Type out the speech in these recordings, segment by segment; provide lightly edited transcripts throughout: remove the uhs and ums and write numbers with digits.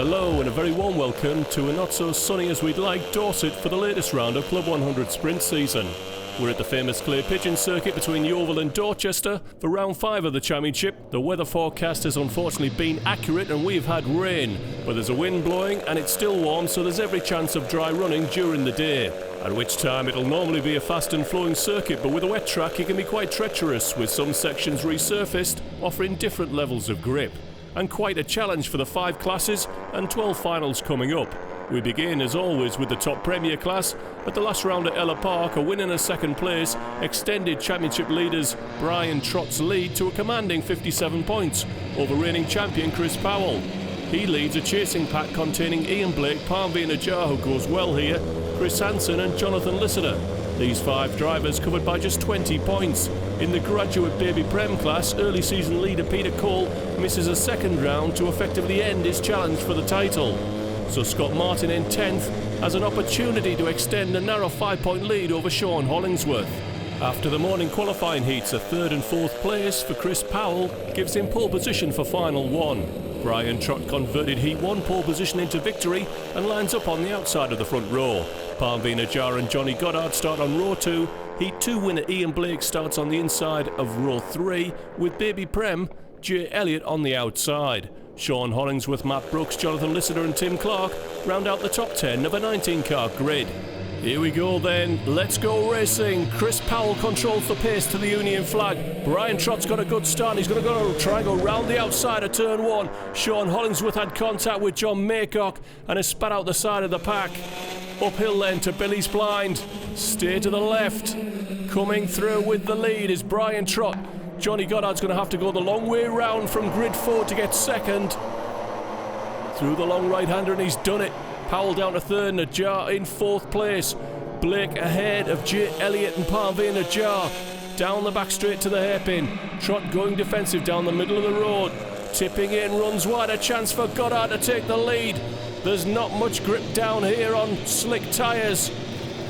Hello and a very warm welcome to a not so sunny as we'd like Dorset for the latest round of Club 100 sprint season. We're at the famous clay Pigeon circuit between Yeovil and Dorchester for round 5 of the championship. The weather forecast has unfortunately been accurate and we've had rain, but there's a wind blowing and it's still warm, so there's every chance of dry running during the day. At which time it'll normally be a fast and flowing circuit, but with a wet track it can be quite treacherous, with some sections resurfaced, offering different levels of grip. And quite a challenge for the 5 classes and 12 finals coming up. We begin as always with the top Premier class. At the last round at Ella Park, a win and a second place extended championship leaders Brian Trott's lead to a commanding 57 points over reigning champion Chris Powell. He leads a chasing pack containing Ian Blake, Parmby Najjar, who goes well here, Chris Hansen and Jonathan Lissider. These 5 drivers covered by just 20 points. In the graduate baby Prem class, early season leader Peter Cole misses a second round to effectively end his challenge for the title. So Scott Martin in 10th has an opportunity to extend a narrow 5-point lead over Sean Hollingsworth. After the morning qualifying heats, a 3rd and 4th place for Chris Powell gives him pole position for final 1. Brian Trott converted Heat 1 pole position into victory and lines up on the outside of the front row. Parmby Najjar and Johnny Goddard start on row 2. Heat 2 winner Ian Blake starts on the inside of row 3, with baby Prem, Jay Elliott on the outside. Sean Hollingsworth, Matt Brooks, Jonathan Lissider and Tim Clark round out the top 10 of a 19-car grid. Here we go then, let's go racing. Chris Powell controls the pace to the Union flag. Brian Trott's got a good start, he's going to try and go round the outside of turn 1. Sean Hollingsworth had contact with John Maycock and has spat out the side of the pack. Uphill then to Billy's Blind, stay to the left. Coming through with the lead is Brian Trott. Johnny Goddard's going to have to go the long way round from grid 4 to get second. Through the long right-hander and he's done it. Powell down to 3rd, Najjar in 4th place. Blake ahead of Jay Elliott and Parmby Najjar. Down the back straight to the hairpin. Trott going defensive down the middle of the road. Tipping in, runs wide, a chance for Goddard to take the lead. There's not much grip down here on slick tyres.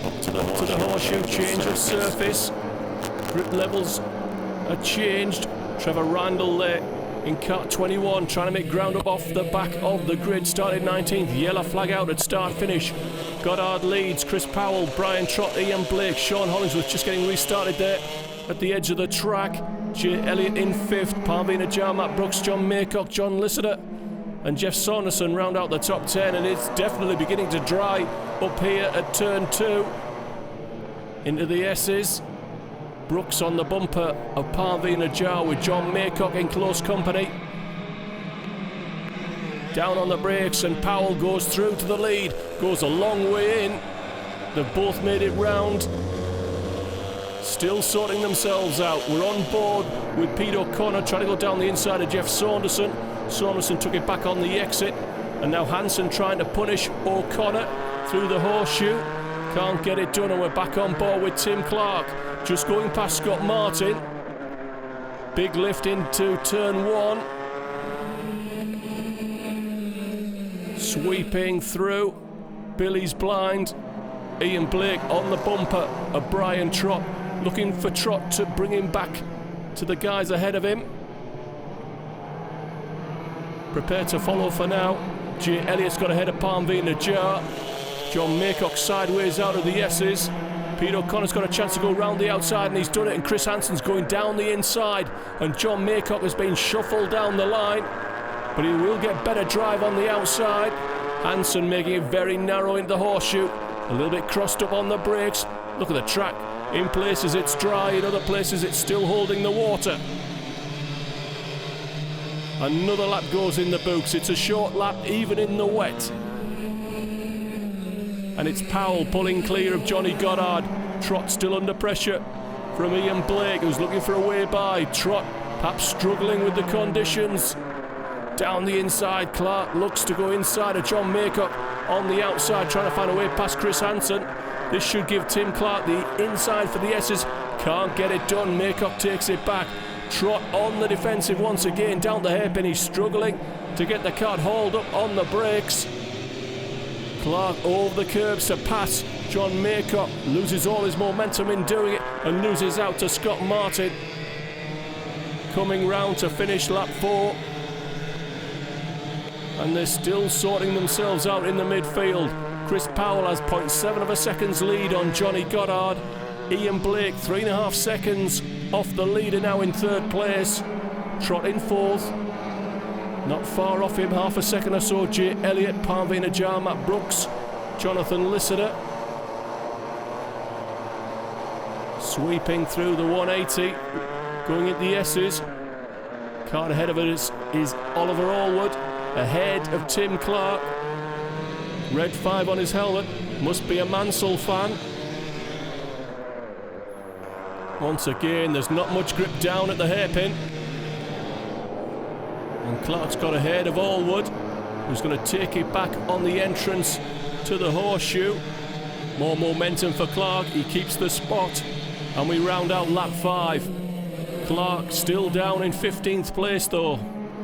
Up to the horseshoe, change of surface. Grip levels are changed. Trevor Randall there in kart 21 trying to make ground up off the back of the grid. Started 19th, yellow flag out at start finish. Goddard leads, Chris Powell, Brian Trott, Ian Blake, Sean Hollingsworth just getting restarted there at the edge of the track. Jay Elliott in 5th, Parmby Najjar, Matt Brooks, John Maycock, John Lissider and Jeff Saunderson round out the top 10, and it's definitely beginning to dry up here at turn 2 into the S's. Brooks on the bumper of Parmby Najjar with John Maycock in close company. Down on the brakes and Powell goes through to the lead, goes a long way in. They've both made it round. Still sorting themselves out. We're on board with Pete O'Connor trying to go down the inside of Jeff Saunderson. Saunderson took it back on the exit, and now Hansen trying to punish O'Connor through the horseshoe. Can't get it done, and we're back on board with Tim Clark. Just going past Scott Martin. Big lift into turn 1. Sweeping through. Billy's Blind. Ian Blake on the bumper of Brian Trott. Looking for Trott to bring him back to the guys ahead of him. Prepared to follow for now. Jay Elliott's got ahead of Parmby Najjar. John Maycock sideways out of the S's. Pete O'Connor's got a chance to go round the outside and he's done it, and Chris Hansen's going down the inside and John Maycock has been shuffled down the line, but he will get better drive on the outside. Hansen making it very narrow into the horseshoe, a little bit crossed up on the brakes. Look at the track, in places it's dry, in other places it's still holding the water. Another lap goes in the books. It's a short lap even in the wet. And it's Powell pulling clear of Johnny Goddard. Trott still under pressure from Ian Blake, who's looking for a way by. Trott perhaps struggling with the conditions. Down the inside, Clark looks to go inside of John Maycock on the outside, trying to find a way past Chris Hansen. This should give Tim Clark the inside for the S's. Can't get it done. Maycock takes it back. Trott on the defensive once again, down the hairpin. He's struggling to get the kart hauled up on the brakes. Clark over the curbs to pass John Maycock, loses all his momentum in doing it and loses out to Scott Martin. Coming round to finish lap 4. And they're still sorting themselves out in the midfield. Chris Powell has 0.7 of a second's lead on Johnny Goddard. Ian Blake 3.5 seconds off the leader now in third place. Trott in fourth. Not far off him, half a second or so. Jay Elliott, Parveen Ajar, Matt Brooks, Jonathan Lissiter. Sweeping through the 180, going into the S's. Card ahead of it is Oliver Allwood, ahead of Tim Clark. Rd.5 on his helmet, must be a Mansell fan. Once again, there's not much grip down at the hairpin. And Clark's got ahead of Allwood, who's going to take it back on the entrance to the horseshoe. More momentum for Clark, he keeps the spot. And we round out lap 5. Clark still down in 15th place though.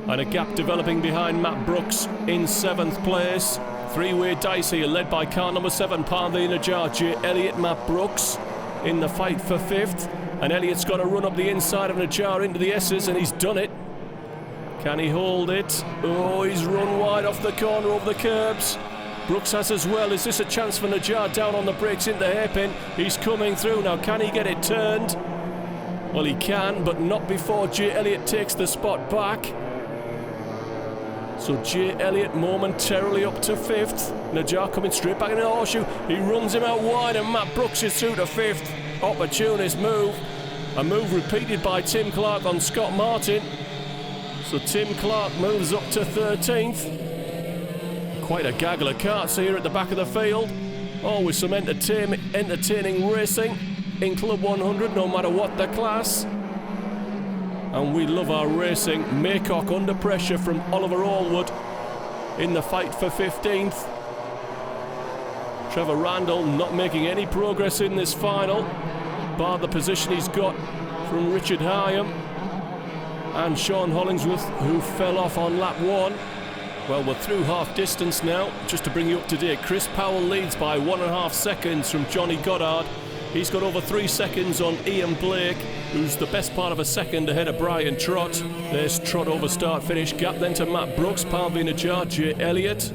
And a gap developing behind Matt Brooks in 7th place. Three-way dice here, led by car number 7, Parveen Ajar, Jay Elliott, Matt Brooks in the fight for 5th. And Elliott's got to run up the inside of Ajar into the S's, and he's done it. Can he hold it? Oh, he's run wide off the corner over the curbs. Brooks has as well. Is this a chance for Ajar down on the brakes into the hairpin? He's coming through now. Can he get it turned? Well, he can, but not before Jay Elliott takes the spot back. So Jay Elliott momentarily up to 5th. Ajar coming straight back in the horseshoe. He runs him out wide, and Matt Brooks is through to 5th. Opportunist move. A move repeated by Tim Clark on Scott Martin. So Tim Clark moves up to 13th. Quite a gaggle of carts here at the back of the field. Always some entertaining racing in Club 100, no matter what the class. And we love our racing. Maycock under pressure from Oliver Allwood in the fight for 15th. Trevor Randall not making any progress in this final, bar the position he's got from Richard Hyam and Sean Hollingsworth, who fell off on lap 1. Well, we're through half distance now. Just to bring you up to date, Chris Powell leads by 1.5 seconds from Johnny Goddard. He's got over 3 seconds on Ian Blake, who's the best part of a second ahead of Brian Trott. There's Trott over start finish. Gap then to Matt Brooks, Parveen Ajar, Jay Elliott.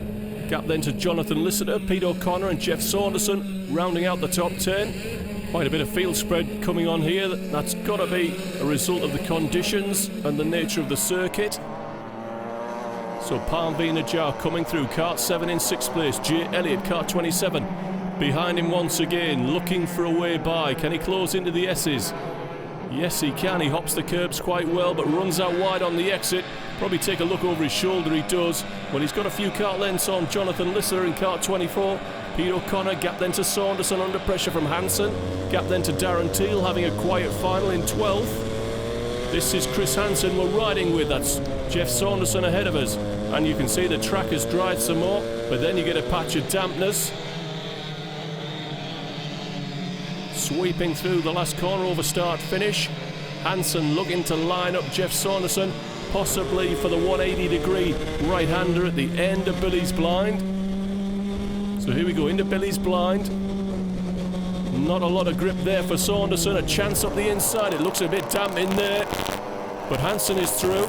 Gap then to Jonathan Lissiter, Pete O'Connor and Jeff Saunderson, rounding out the top 10. Quite a bit of field spread coming on here. That's got to be a result of the conditions and the nature of the circuit. So Parveen Ajar coming through, kart 7 in 6th place. Jay Elliott, kart 27. Behind him once again, looking for a way by. Can he close into the S's? Yes, he can. He hops the curbs quite well, but runs out wide on the exit. Probably take a look over his shoulder, he does. Well, he's got a few kart lengths on Jonathan Lissiter in kart 24. Pete O'Connor, gap then to Saunderson under pressure from Hansen. Gap then to Darren Teal, having a quiet final in 12th. This is Chris Hansen we're riding with. That's Jeff Saunderson ahead of us. And you can see the track has dried some more, but then you get a patch of dampness. Sweeping through the last corner over start finish. Hansen looking to line up Jeff Saunderson, possibly for the 180-degree right-hander at the end of Billy's blind. So here we go, into Billy's blind. Not a lot of grip there for Saunderson. A chance up the inside. It looks a bit damp in there, but Hansen is through.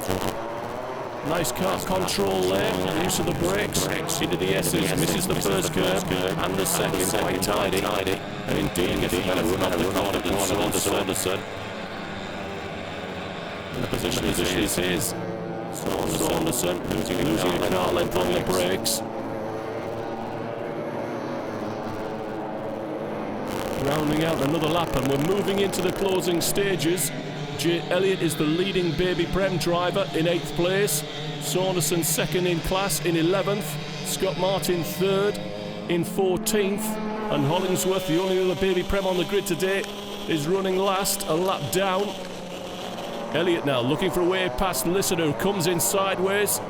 Nice car control there. Use of the brakes. Into the S's. Misses the first curve and the second. Quite tidy. And indeed gets a better run off the corner than Saunderson. And the position is his. Saunderson losing a car length on the brakes. Rounding out another lap, and we're moving into the closing stages. Jay Elliott is the leading Baby Prem driver in 8th place. Saunderson second in class in 11th. Scott Martin third in 14th. And Hollingsworth, the only other Baby Prem on the grid today, is running last, a lap down. Elliott now looking for a way past Lissiter, who comes in sideways,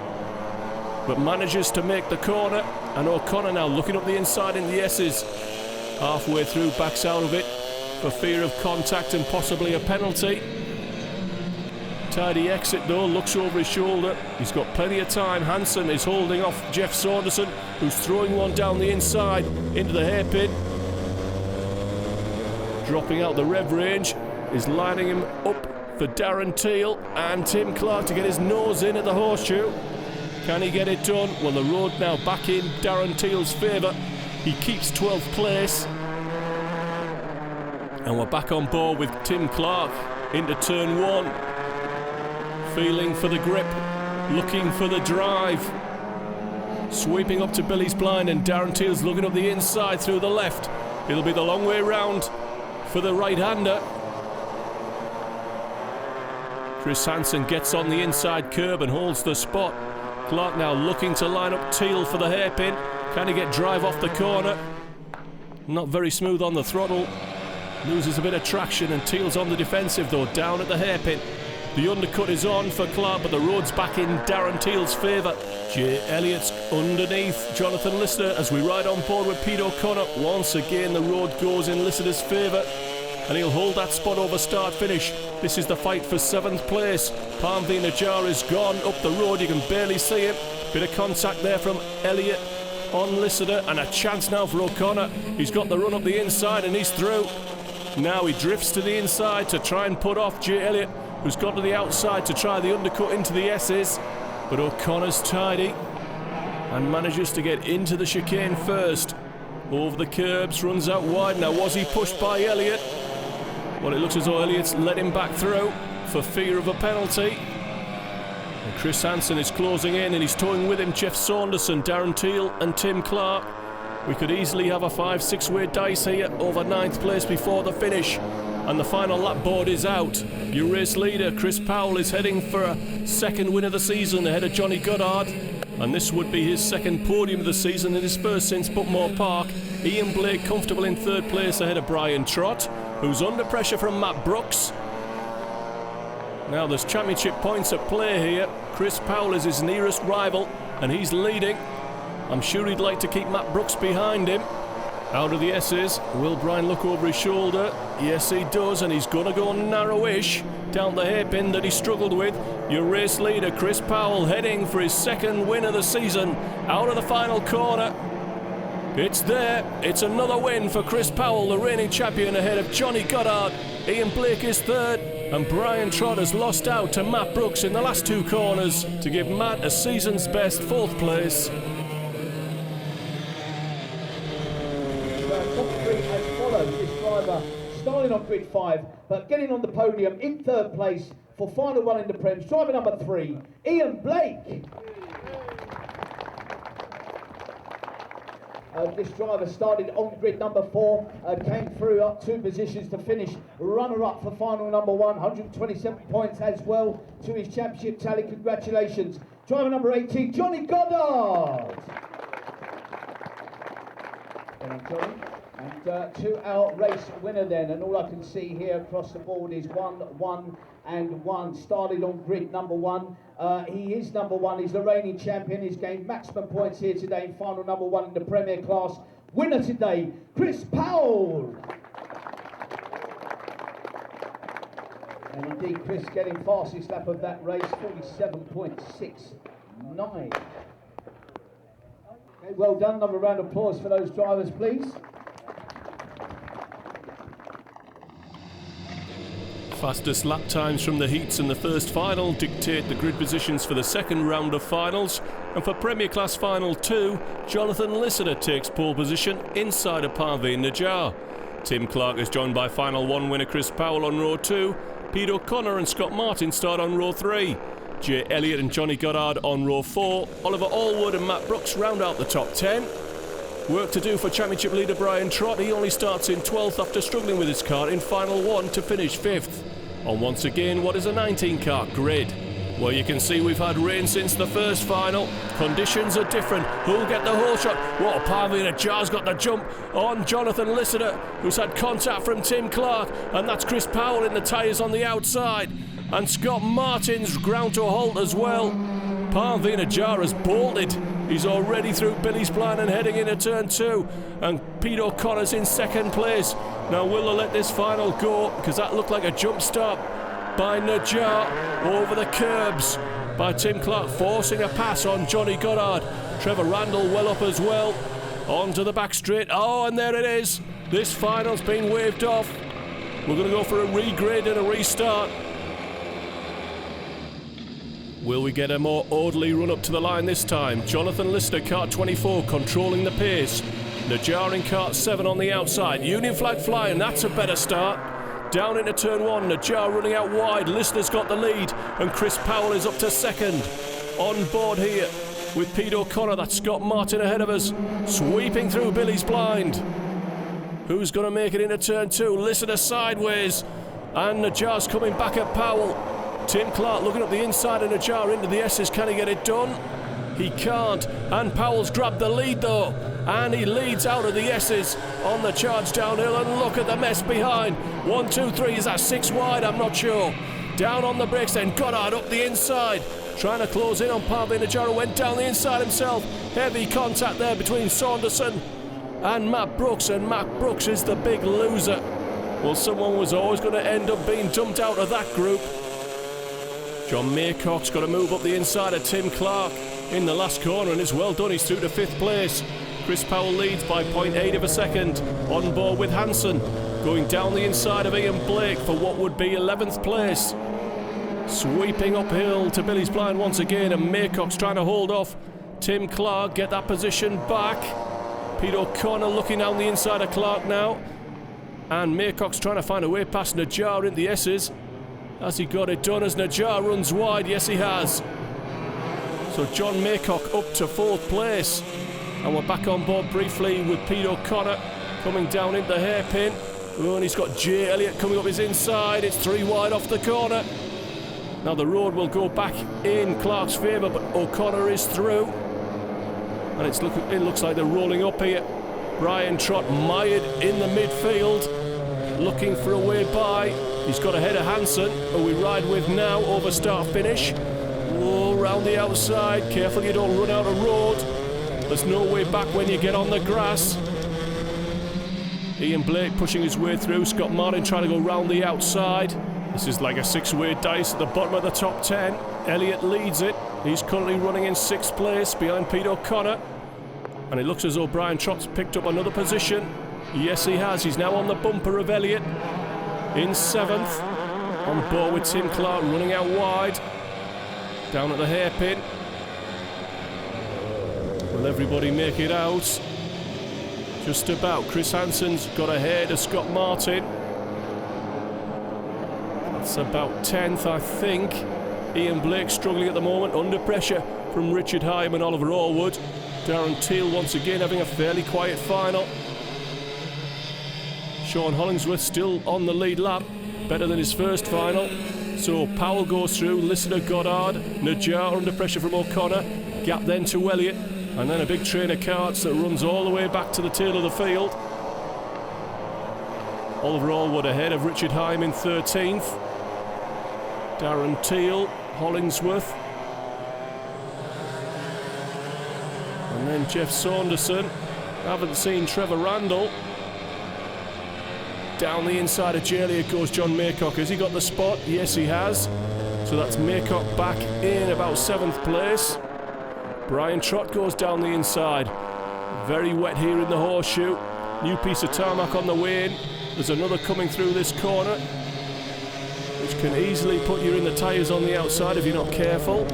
but manages to make the corner. And O'Connor now looking up the inside in the S's. Halfway through, backs out of it for fear of contact and possibly a penalty. Tidy exit though, looks over his shoulder. He's got plenty of time. Hansen is holding off Jeff Saunderson, who's throwing one down the inside into the hairpin. Dropping out the rev range, is lining him up for Darren Teal and Tim Clark to get his nose in at the horseshoe. Can he get it done? Well, the road now back in Darren Teal's favour. He keeps 12th place. And we're back on board with Tim Clark into turn 1. Feeling for the grip, looking for the drive. Sweeping up to Billy's blind, and Darren Teal's looking up the inside through the left. It'll be the long way round for the right-hander. Chris Hansen gets on the inside curb and holds the spot. Clark now looking to line up Teal for the hairpin. Can he get drive off the corner? Not very smooth on the throttle. Loses a bit of traction, and Teal's on the defensive though, down at the hairpin. The undercut is on for Clark, but the road's back in Darren Teal's favour. Jay Elliott's underneath Jonathan Lister as we ride on board with Pete O'Connor. Once again the road goes in Lister's favour, and he'll hold that spot over start-finish. This is the fight for 7th place. Parmveen Najjar is gone up the road, you can barely see him. Bit of contact there from Elliott on Lister, and a chance now for O'Connor. He's got the run up the inside and he's through. Now he drifts to the inside to try and put off Jay Elliott, who's gone to the outside to try the undercut into the S's. But O'Connor's tidy and manages to get into the chicane first. Over the curbs, runs out wide. Now, was he pushed by Elliott? Well, it looks as though Elliott's let him back through for fear of a penalty. And Chris Hansen is closing in, and he's towing with him Jeff Saunderson, Darren Teal and Tim Clark. We could easily have a 5-6-way dice here over 9th place before the finish. And the final lap board is out. Your race leader, Chris Powell, is heading for a 2nd win of the season ahead of Johnny Goddard. And this would be his 2nd podium of the season and his first since Buckmore Park. Ian Blake comfortable in 3rd place ahead of Brian Trott, who's under pressure from Matt Brooks. Now there's championship points at play here. Chris Powell is his nearest rival and he's leading. I'm sure he'd like to keep Matt Brooks behind him. Out of the S's, will Brian look over his shoulder? Yes, he does, and he's going to go narrowish down the hairpin that he struggled with. Your race leader, Chris Powell, heading for his 2nd win of the season. Out of the final corner. It's there. It's another win for Chris Powell, the reigning champion, ahead of Johnny Goddard. Ian Blake is 3rd, and Brian Trott has lost out to Matt Brooks in the last 2 corners to give Matt a season's best 4th place. This driver starting on grid 5, but getting on the podium in 3rd place for final run in the Prem. Driver number 3, Ian Blake. This driver started on grid number 4, came through up 2 positions to finish runner-up for final number 1, 127 points as well to his championship tally. Congratulations. Driver number 18, Johnny Goddard. Johnny. And to our race winner then, and all I can see here across the board is 1, 1 and 1. Started on grid number 1. He is number 1, he's the reigning champion. He's gained maximum points here today in final number 1 in the Premier class. Winner today, Chris Powell. And indeed Chris getting fastest lap of that race, 47.69. Okay, well done, another round of applause for those drivers please. Fastest lap times from the heats in the first final dictate the grid positions for the 2nd round of finals. And for Premier Class Final 2, Jonathan Lister takes pole position inside of Parmveen Najjar. Tim Clark is joined by Final 1 winner Chris Powell on row 2. Pete O'Connor and Scott Martin start on row 3. Jay Elliott and Johnny Goddard on row 4. Oliver Allwood and Matt Brooks round out the top 10. Work to do for championship leader Brian Trott. He only starts in 12th after struggling with his car in final 1 to finish 5th. On once again what is a 19-car grid. Well, you can see we've had rain since the first final. Conditions are different. Who'll get the whole shot? What, Parmveen Najjar's got the jump on Jonathan Lister, who's had contact from Tim Clark, and that's Chris Powell in the tyres on the outside. And Scott Martin's ground to a halt as well. Parmveen Najjar has bolted. He's already through Billy's blind and heading into turn 2. And Pete O'Connor's in 2nd place. Now will they let this final go? Because that looked like a jump start by Najjar over the curbs by Tim Clark, forcing a pass on Johnny Goddard. Trevor Randall well up as well. Onto the back straight. Oh, and there it is. This final's been waved off. We're going to go for a regrid and a restart. Will we get a more orderly run up to the line this time? Jonathan Lister, kart 24, controlling the pace. Najjar in kart 7 on the outside. Union flag flying, that's a better start. Down into turn 1, Najjar running out wide. Lister's got the lead, and Chris Powell is up to second. On board here with Pete O'Connor, that's Scott Martin ahead of us. Sweeping through Billy's blind. Who's going to make it into turn 2? Lister sideways, and Najjar's coming back at Powell. Tim Clark looking up the inside of Najjar into the S's. Can he get it done? He can't. And Powell's grabbed the lead though. And he leads out of the S's on the charge downhill. And look at the mess behind. 1, 2, 3. Is that 6 wide? I'm not sure. Down on the brakes then. Goddard up the inside. Trying to close in on Pavel Najjar, went down the inside himself. Heavy contact there between Saunderson and Matt Brooks. And Matt Brooks is the big loser. Well, someone was always going to end up being dumped out of that group. John Maycock's got to move up the inside of Tim Clark in the last corner, and it's well done. He's through to 5th place. Chris Powell leads by 0.8 of a second. On board with Hansen, going down the inside of Ian Blake for what would be 11th place. Sweeping uphill to Billy's blind once again, and Maycock's trying to hold off Tim Clark, get that position back. Pete O'Connor looking down the inside of Clark now, and Maycock's trying to find a way past Najjar into the S's. Has he got it done as Najjar runs wide? Yes, he has. So John Maycock up to 4th place. And we're back on board briefly with Pete O'Connor coming down into the hairpin. Oh, and he's got Jay Elliott coming up his inside. It's 3 wide off the corner. Now the road will go back in Clark's favour, but O'Connor is through. And it looks like they're rolling up here. Brian Trott mired in the midfield, looking for a way by. He's got ahead of Hansen, who we ride with now over start finish. Oh, round the outside. Careful you don't run out of road. There's no way back when you get on the grass. Ian Blake pushing his way through. Scott Martin trying to go round the outside. This is like a 6-way dice at the bottom of the top 10. Elliott leads it. He's currently running in 6th place behind Pete O'Connor. And it looks as though Brian Trott's picked up another position. Yes, he has. He's now on the bumper of Elliott. In 7th, on board with Tim Clark running out wide, down at the hairpin. Will everybody make it out? Just about. Chris Hansen's got ahead of Scott Martin. That's about 10th, I think. Ian Blake struggling at the moment, under pressure from Richard Hyam and Oliver Allwood. Darren Teal once again having a fairly quiet final. Sean Hollingsworth still on the lead lap, better than his first final. So Powell goes through, Listener, Goddard, Najjar under pressure from O'Connor, gap then to Elliott, and then a big train of carts that runs all the way back to the tail of the field. Oliver Allwood ahead of Richard Hyam in 13th. Darren Teal, Hollingsworth, and then Jeff Saunderson. Haven't seen Trevor Randall. Down the inside of Elliott goes John Maycock. Has he got the spot? Yes, he has. So that's Maycock back in about 7th place. Brian Trott goes down the inside. Very wet here in the horseshoe. New piece of tarmac on the way in. There's another coming through this corner, which can easily put you in the tyres on the outside if you're not careful.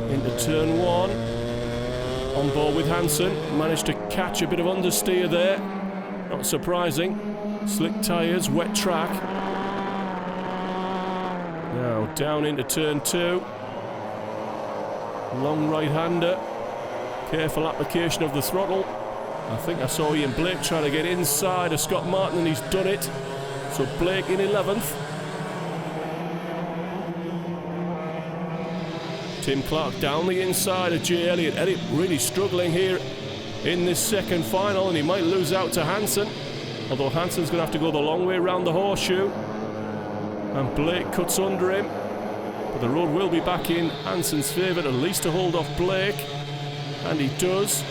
Into turn 1. On board with Hansen. Managed to catch a bit of understeer there. Not surprising. Slick tyres, wet track. Now down into turn 2. Long right-hander. Careful application of the throttle. I think I saw Ian Blake trying to get inside of Scott Martin, and he's done it. So Blake in 11th. Tim Clark down the inside of Jay Elliott. Elliott really struggling here in this second final, and he might lose out to Hansen. Although Hansen's going to have to go the long way around the horseshoe. And Blake cuts under him. But the road will be back in Hansen's favour, at least to hold off Blake. And he does.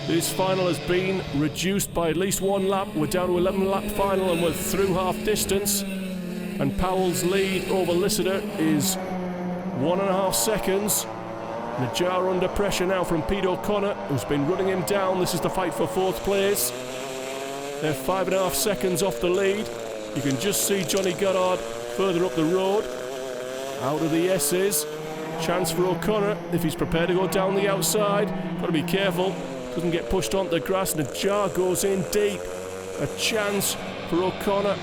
This final has been reduced by at least 1 lap. We're down to 11 lap final and we're through half distance. And Powell's lead over Lister is 1.5 seconds. Najjar under pressure now from Pete O'Connor, who's been running him down. This is the fight for 4th place. They're 5.5 seconds off the lead. You can just see Johnny Goddard further up the road, out of the S's. Chance for O'Connor if he's prepared to go down the outside. Got to be careful, doesn't get pushed onto the grass, and Najjar goes in deep. A chance for O'Connor,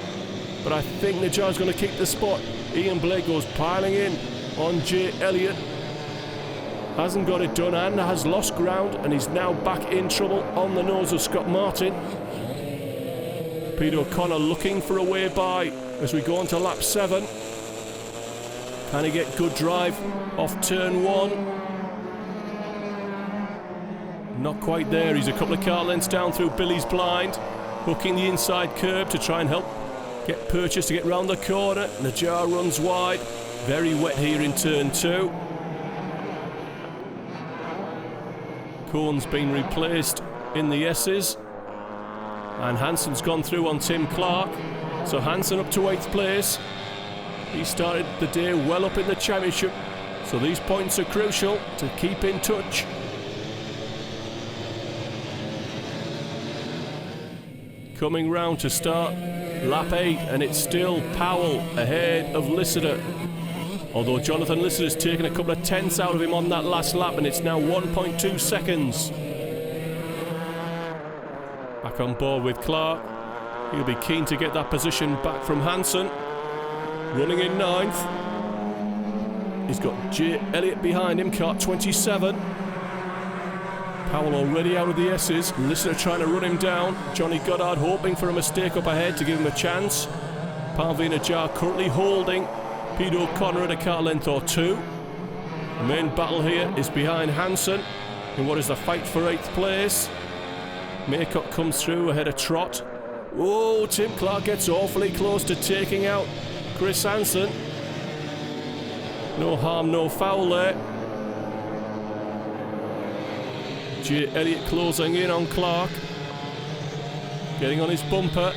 but I think Najjar's going to keep the spot. Ian Blake goes piling in on Jay Elliott. Hasn't got it done and has lost ground, and he's now back in trouble on the nose of Scott Martin. Pete O'Connor looking for a way by as we go on to lap 7. Can he get good drive off turn 1? Not quite there. He's a couple of car lengths down through Billy's blind, hooking the inside curb to try and help get Purchase to get round the corner. Najjar runs wide. Very wet here in turn 2. Cohen's been replaced in the S's, and Hanson's gone through on Tim Clark. So Hanson up to 8th place. He started the day well up in the championship, so these points are crucial to keep in touch. Coming round to start lap 8, and it's still Powell ahead of Lissider. Although Jonathan Lissider's taken a couple of tenths out of him on that last lap, and it's now 1.2 seconds. Back on board with Clark. He'll be keen to get that position back from Hanson. Running in 9th. He's got Jay Elliott behind him, car 27. Powell already out of the S's. Listener trying to run him down. Johnny Goddard hoping for a mistake up ahead to give him a chance. Parveen Najjar currently holding Pete O'Connor at a car length or 2. The main battle here is behind Hanson in what is the fight for 8th place. Maycock comes through ahead of Trott. Oh, Tim Clark gets awfully close to taking out Chris Hanson. No harm, no foul there. Jay Elliott closing in on Clark. Getting on his bumper.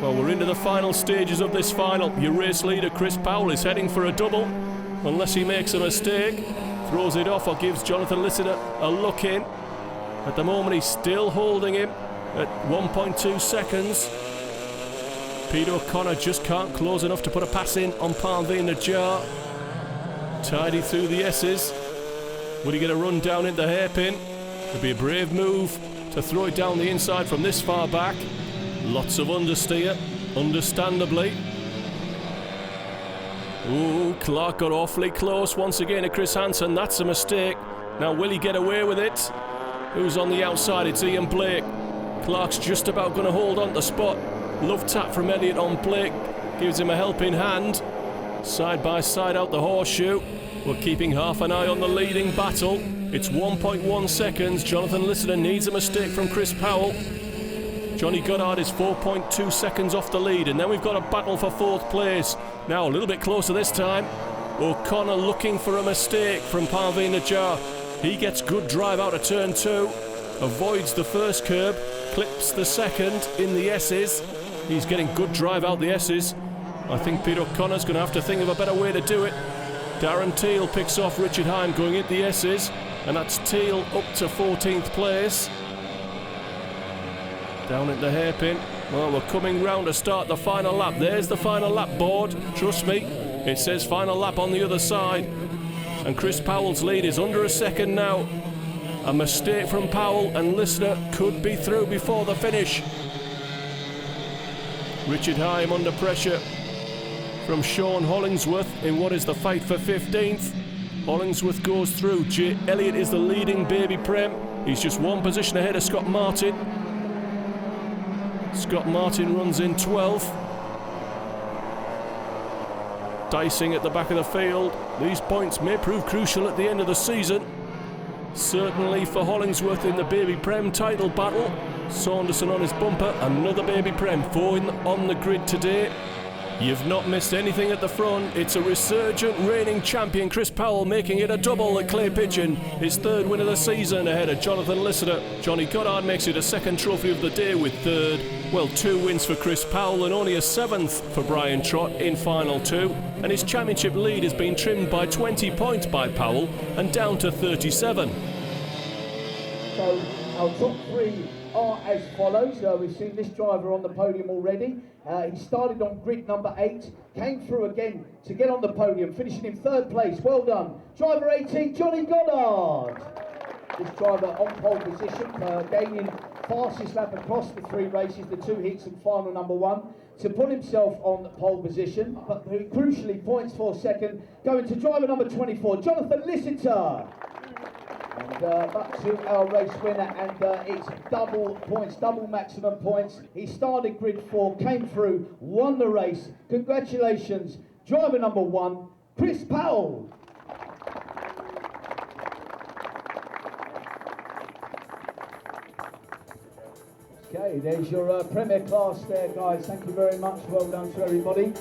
Well, we're into the final stages of this final. Your race leader, Chris Powell, is heading for a double, unless he makes a mistake, throws it off or gives Jonathan Lissider a look in. At the moment, he's still holding him at 1.2 seconds. Pete O'Connor just can't close enough to put a pass in on Parveen Najjar. Tidy through the S's. Would he get a run down into the hairpin? It'd be a brave move to throw it down the inside from this far back. Lots of understeer, understandably. Ooh, Clark got awfully close once again to Chris Hanson. That's a mistake. Now, will he get away with it? Who's on the outside? It's Ian Blake. Clark's just about going to hold on to the spot. Love tap from Elliott on Blake. Gives him a helping hand. Side by side out the horseshoe. We're keeping half an eye on the leading battle. It's 1.1 seconds. Jonathan Lissider needs a mistake from Chris Powell. Johnny Goddard is 4.2 seconds off the lead, and then we've got a battle for 4th place. Now a little bit closer this time. O'Connor looking for a mistake from Parveen Najjar. He gets good drive out of turn 2, avoids the first curb, clips the second in the S's. He's getting good drive out the S's. I think Pete O'Connor's going to have to think of a better way to do it. Darren Teal picks off Richard Heim going into the S's, and that's Teal up to 14th place. Down at the hairpin. Well, we're coming round to start the final lap. There's the final lap board. Trust me, it says final lap on the other side. And Chris Powell's lead is under a second now. A mistake from Powell and Listener could be through before the finish. Richard Heim under pressure from Sean Hollingsworth in what is the fight for 15th. Hollingsworth goes through. Jay Elliott is the leading baby Prem. He's just one position ahead of Scott Martin. Scott Martin runs in 12th. Dicing at the back of the field. These points may prove crucial at the end of the season. Certainly for Hollingsworth in the baby Prem title battle. Saunderson on his bumper, another baby Prem, 4 on the grid today. You've not missed anything at the front. It's a resurgent reigning champion, Chris Powell, making it a double at Clay Pigeon. His 3rd win of the season ahead of Jonathan Lissider. Johnny Goddard makes it a 2nd trophy of the day with 3rd. Well, 2 wins for Chris Powell and only a 7th for Brian Trott in final 2. And his championship lead has been trimmed by 20 points by Powell and down to 37. So Our top three are as follows. We've seen this driver on the podium already. He started on grid number 8, came through again to get on the podium, finishing in 3rd place. Well done. Driver 18, Johnny Goddard. This driver on pole position, gaining fastest lap across the 3 races, the 2 heats and final number 1, to put himself on the pole position, but crucially points for second, going to driver number 24, Jonathan Lissiter. And back to our race winner, and it's double points, double maximum points. He started grid 4, came through, won the race. Congratulations, driver number 1, Chris Powell. Okay, there's your Premier class there, guys. Thank you very much. Well done to everybody.